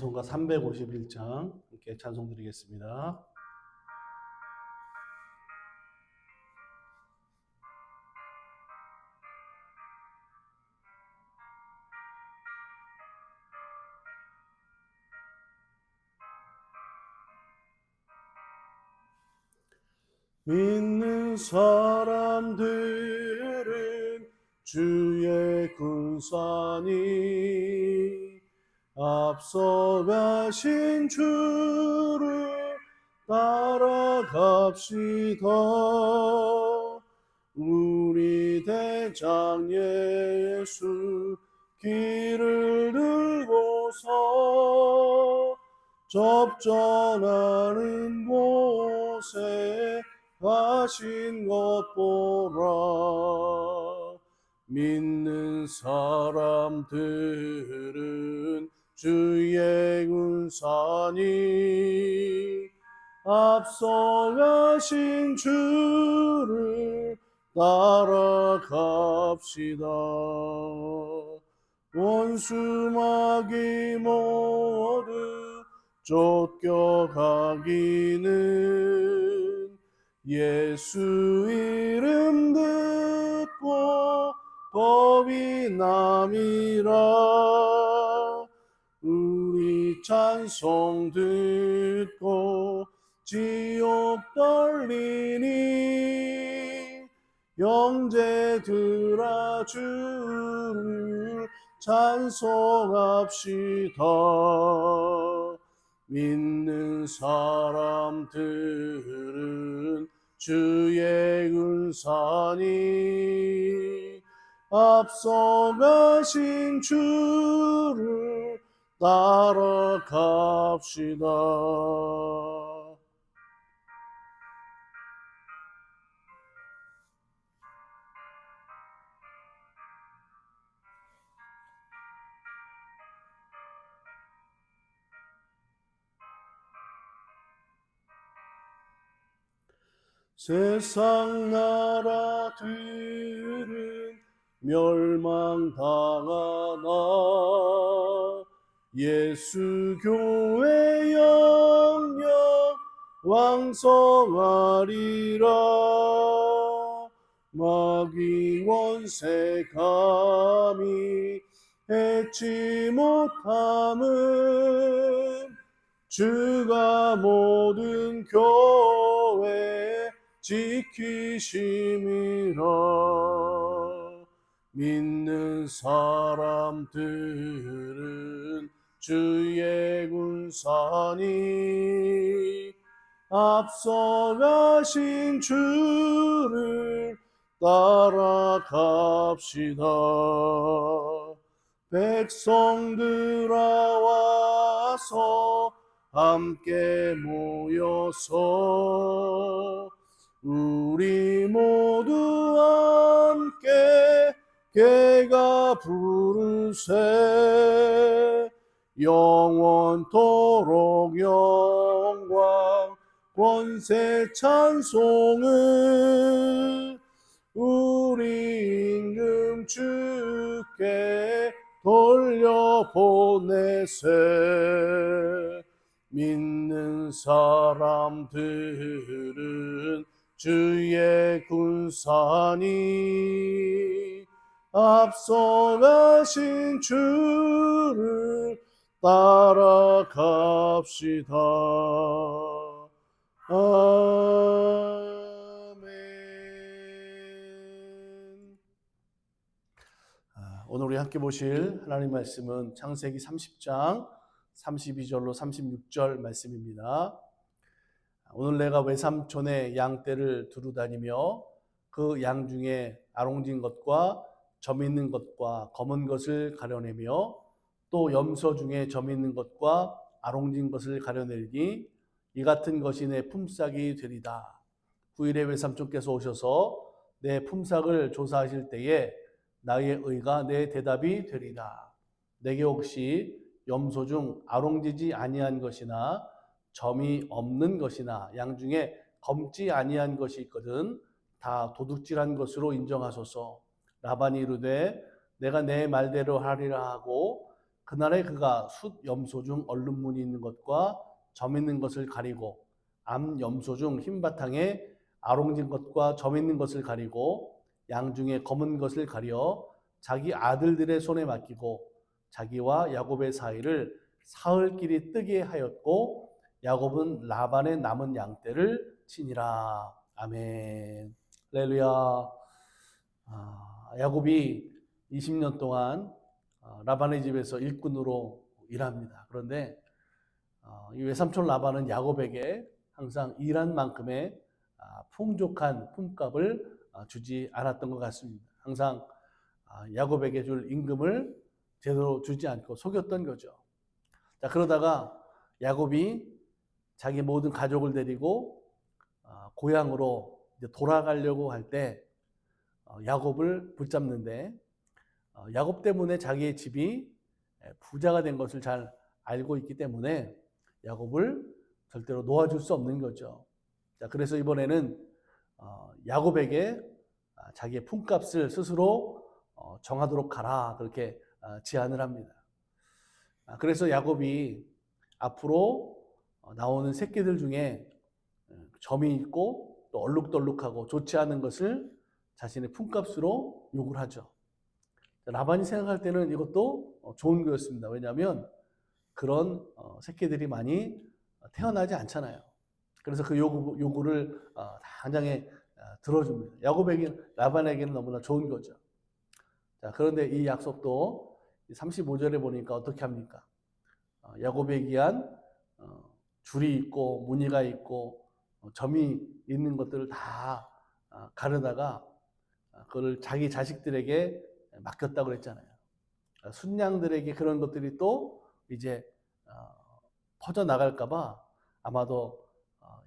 찬송가 351장 함께 찬송 드리겠습니다. 믿는 사람들은 주의 군사니 앞서가신 주를 따라갑시다. 우리 대장 예수 길을 들고서 접전하는 곳에 가신 것 보라. 믿는 사람들은 주의 군사니 앞서가신 주를 따라갑시다. 원수마귀 모두 쫓겨가기는 예수 이름 듣고 겁이 남이라. 우리 찬송 듣고 지옥 떨리니 형제들아 주를 찬송합시다. 믿는 사람들은 주의 군사니 앞서가신 주를 따라갑시다. 세상 나라들은 멸망당하나 예수 교회 영영 왕성하리라. 마귀 원세 감히 해치 못함은 주가 모든 교회 지키심이라. 믿는 사람들은 주의 군사니 앞서가신 주를 따라갑시다. 백성들아 와서 함께 모여서 우리 모두 함께 개가 부르세. 영원토록 영광 권세 찬송을 우리 임금 주께 돌려보내세. 믿는 사람들은 주의 군사니 앞서가신 주를 따라갑시다. 아멘. 오늘 우리 함께 보실 하나님 말씀은 창세기 30장 32절로 36절 말씀입니다. 오늘 내가 외삼촌의 양떼를 두루다니며 그 양 중에 아롱진 것과 점 있는 것과 검은 것을 가려내며 또 염소 중에 점 있는 것과 아롱진 것을 가려내리니 이 같은 것이 내 품삯이 되리다. 후일에 외삼촌께서 오셔서 내 품삯을 조사하실 때에 나의 의가 내 대답이 되리다. 내게 혹시 염소 중 아롱지지 아니한 것이나 점이 없는 것이나 양 중에 검지 아니한 것이 있거든 다 도둑질한 것으로 인정하소서. 라반이 이르되 내가 내 말대로 하리라 하고 그날에 그가 숫 염소 중 얼룩무늬 있는 것과 점 있는 것을 가리고 암 염소 중 흰 바탕에 아롱진 것과 점 있는 것을 가리고 양 중에 검은 것을 가려 자기 아들들의 손에 맡기고 자기와 야곱의 사이를 사흘길이 뜨게 하였고 야곱은 라반의 남은 양떼를 치니라. 아멘. 할렐루야. 야곱이 20년 동안 라반의 집에서 일꾼으로 일합니다. 그런데 이 외삼촌 라반은 야곱에게 항상 일한 만큼의 풍족한 품값을 주지 않았던 것 같습니다. 항상 야곱에게 줄 임금을 제대로 주지 않고 속였던 거죠. 자, 그러다가 야곱이 자기 모든 가족을 데리고 고향으로 이제 돌아가려고 할 때 야곱을 붙잡는데 야곱 때문에 자기의 집이 부자가 된 것을 잘 알고 있기 때문에 야곱을 절대로 놓아줄 수 없는 거죠. 자, 그래서 이번에는 야곱에게 자기의 품값을 스스로 정하도록 하라, 그렇게 제안을 합니다. 그래서 야곱이 앞으로 나오는 새끼들 중에 점이 있고 또 얼룩덜룩하고 좋지 않은 것을 자신의 품값으로 요구를 하죠. 라반이 생각할 때는 이것도 좋은 거였습니다. 왜냐하면 그런 새끼들이 많이 태어나지 않잖아요. 그래서 그 요구를 당장에 들어줍니다. 라반에게는 너무나 좋은 거죠. 자, 그런데 이 약속도 35절에 보니까 어떻게 합니까? 야곱에 기한 줄이 있고 무늬가 있고 점이 있는 것들을 다 가르다가 그걸 자기 자식들에게 맡겼다고 그랬잖아요. 순양들에게 그런 것들이 또 이제 퍼져 나갈까봐 아마도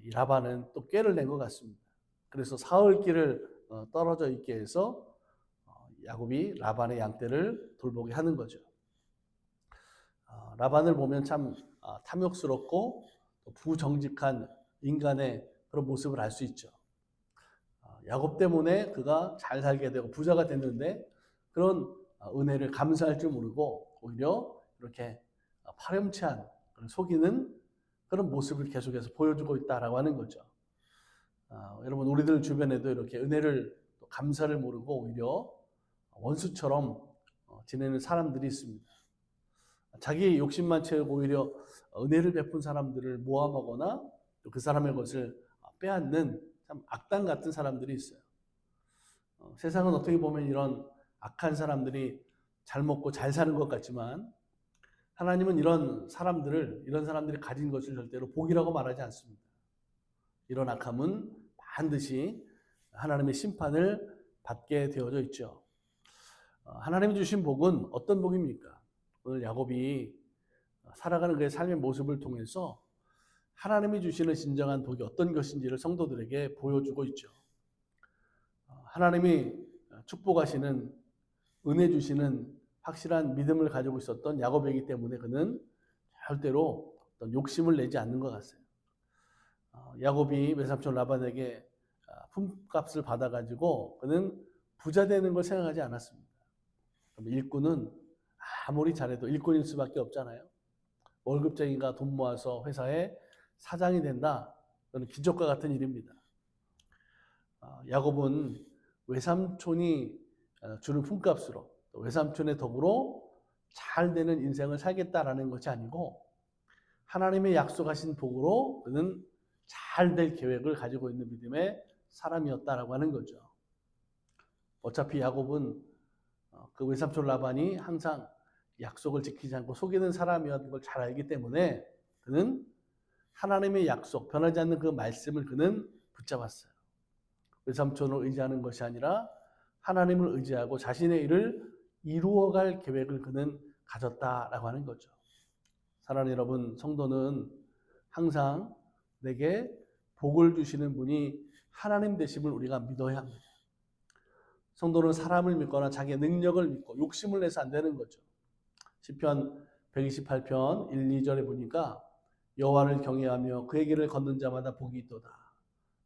이 라반은 또 꾀를 낸 것 같습니다. 그래서 사흘길을 떨어져 있게 해서 야곱이 라반의 양떼를 돌보게 하는 거죠. 라반을 보면 참 탐욕스럽고 부정직한 인간의 그런 모습을 알 수 있죠. 야곱 때문에 그가 잘 살게 되고 부자가 됐는데 그런 은혜를 감사할 줄 모르고 오히려 이렇게 파렴치한 속이는 그런 모습을 계속해서 보여주고 있다라고 하는 거죠. 여러분, 우리들 주변에도 이렇게 은혜를 감사를 모르고 오히려 원수처럼 지내는 사람들이 있습니다. 자기 욕심만 채우고 오히려 은혜를 베푼 사람들을 모함하거나 또 그 사람의 것을 빼앗는 참 악당 같은 사람들이 있어요. 세상은 어떻게 보면 이런 악한 사람들이 잘 먹고 잘 사는 것 같지만 하나님은 이런 사람들이 가진 것을 절대로 복이라고 말하지 않습니다. 이런 악함은 반드시 하나님의 심판을 받게 되어져 있죠. 하나님이 주신 복은 어떤 복입니까? 오늘 야곱이 살아가는 그의 삶의 모습을 통해서 하나님이 주시는 진정한 복이 어떤 것인지를 성도들에게 보여주고 있죠. 하나님이 축복하시는, 은혜 주시는 확실한 믿음을 가지고 있었던 야곱이기 때문에 그는 절대로 어떤 욕심을 내지 않는 것 같아요. 야곱이 외삼촌 라반에게 품값을 받아가지고 그는 부자 되는 걸 생각하지 않았습니다. 일꾼은 아무리 잘해도 일꾼일 수밖에 없잖아요. 월급쟁이가 돈 모아서 회사에 사장이 된다. 그건 기적과 같은 일입니다. 야곱은 외삼촌이 주는 품값으로 또 외삼촌의 덕으로 잘 되는 인생을 살겠다라는 것이 아니고 하나님의 약속하신 복으로 그는 잘 될 계획을 가지고 있는 믿음의 사람이었다라고 하는 거죠. 어차피 야곱은 그 외삼촌 라반이 항상 약속을 지키지 않고 속이는 사람이었던 걸 잘 알기 때문에 그는 하나님의 약속, 변하지 않는 그 말씀을 그는 붙잡았어요. 외삼촌을 의지하는 것이 아니라 하나님을 의지하고 자신의 일을 이루어갈 계획을 그는 가졌다라고 하는 거죠. 사랑하는 여러분, 성도는 항상 내게 복을 주시는 분이 하나님 되심을 우리가 믿어야 합니다. 성도는 사람을 믿거나 자기의 능력을 믿고 욕심을 내서 안 되는 거죠. 시편 128편 1, 2절에 보니까 여호와를 경외하며 그의 길을 걷는 자마다 복이 있도다.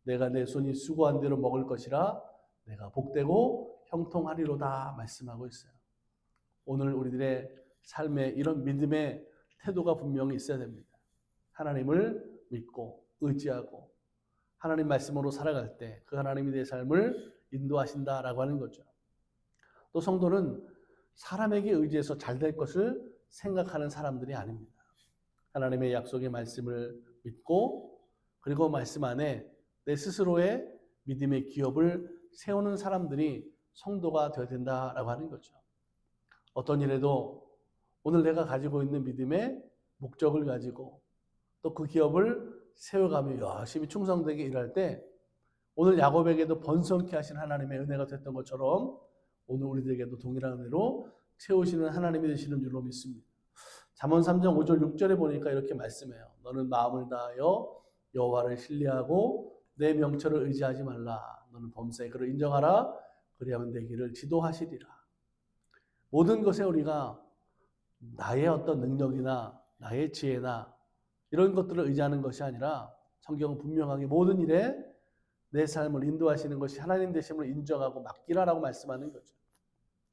내가 내 손이 수고한 대로 먹을 것이라 내가 복되고 형통하리로다 말씀하고 있어요. 오늘 우리들의 삶에 이런 믿음의 태도가 분명히 있어야 됩니다. 하나님을 믿고 의지하고 하나님 말씀으로 살아갈 때 그 하나님이 내 삶을 인도하신다라고 하는 거죠. 또 성도는 사람에게 의지해서 잘 될 것을 생각하는 사람들이 아닙니다. 하나님의 약속의 말씀을 믿고 그리고 말씀 안에 내 스스로의 믿음의 기업을 세우는 사람들이 성도가 되어야 된다라고 하는 거죠. 어떤 일에도 오늘 내가 가지고 있는 믿음의 목적을 가지고 또 그 기업을 세워가며 열심히 충성되게 일할 때 오늘 야곱에게도 번성케 하신 하나님의 은혜가 됐던 것처럼 오늘 우리들에게도 동일한 은혜로 채우시는 하나님이 되시는 줄로 믿습니다. 잠언 3장 5절 6절에 보니까 이렇게 말씀해요. 너는 마음을 다하여 여호와를 신뢰하고 내 명철을 의지하지 말라. 너는 범사에 그를 인정하라. 그리하면 내 길을 지도하시리라. 모든 것에 우리가 나의 어떤 능력이나 나의 지혜나 이런 것들을 의지하는 것이 아니라 성경은 분명하게 모든 일에 내 삶을 인도하시는 것이 하나님 되심을 인정하고 맡기라라고 말씀하는 거죠.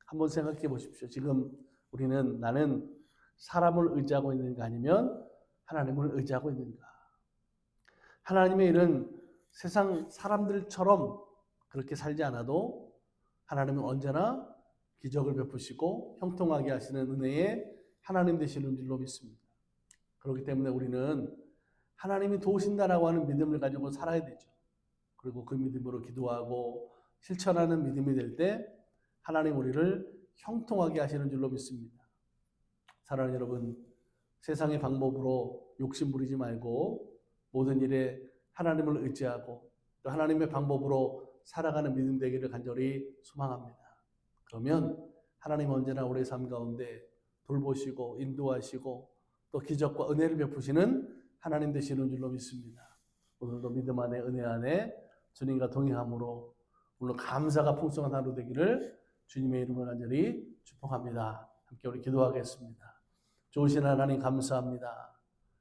한번 생각해 보십시오. 지금 우리는 나는 사람을 의지하고 있는가 아니면 하나님을 의지하고 있는가. 하나님의 일은 세상 사람들처럼 그렇게 살지 않아도 하나님은 언제나 기적을 베푸시고 형통하게 하시는 은혜의 하나님 되시는 줄로 믿습니다. 그렇기 때문에 우리는 하나님이 도우신다라고 하는 믿음을 가지고 살아야 되죠. 그리고 그 믿음으로 기도하고 실천하는 믿음이 될 때 하나님 우리를 형통하게 하시는 줄로 믿습니다. 사랑하는 여러분, 세상의 방법으로 욕심 부리지 말고 모든 일에 하나님을 의지하고 또 하나님의 방법으로 살아가는 믿음 되기를 간절히 소망합니다. 그러면 하나님 언제나 우리의 삶 가운데 돌보시고 인도하시고 또 기적과 은혜를 베푸시는 하나님 되시는 줄로 믿습니다. 오늘도 믿음 안에 은혜 안에 주님과 동행함으로 오늘 감사가 풍성한 하루 되기를 주님의 이름으로 간절히 축복합니다. 함께 우리 기도하겠습니다. 좋으신 하나님 감사합니다.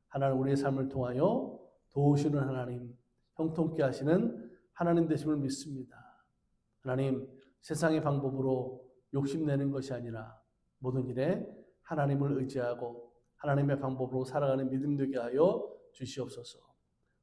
하나님 우리의 삶을 통하여 도우시는 하나님, 형통케 하시는 하나님 되심을 믿습니다. 하나님 세상의 방법으로 욕심내는 것이 아니라 모든 일에 하나님을 의지하고 하나님의 방법으로 살아가는 믿음 되게 하여 주시옵소서.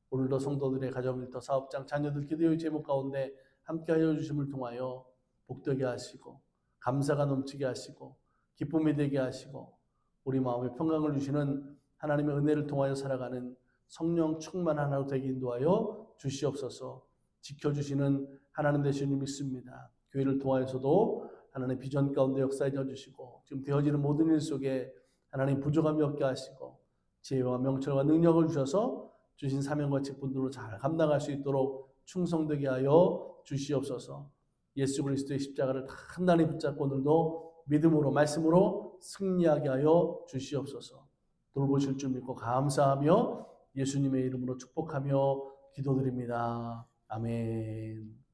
오늘도 성도들의 가정일터 사업장 자녀들 기도의 제목 가운데 함께하여 주심을 통하여 복되게 하시고 감사가 넘치게 하시고 기쁨이 되게 하시고 우리 마음에 평강을 주시는 하나님의 은혜를 통하여 살아가는 성령 충만한 하루 되게 인도하여 주시옵소서. 지켜주시는 하나님 되시는 줄 믿습니다. 교회를 통하여서도 하나님 비전 가운데 역사해 주시고 지금 되어지는 모든 일 속에 하나님 부족함이 없게 하시고 지혜와 명철과 능력을 주셔서 주신 사명과 직분들로 잘 감당할 수 있도록 충성되게 하여 주시옵소서. 예수 그리스도의 십자가를 단단히 붙잡고 오늘도 믿음으로 말씀으로 승리하게 하여 주시옵소서. 돌보실 줄 믿고 감사하며 예수님의 이름으로 축복하며 기도드립니다. 아멘.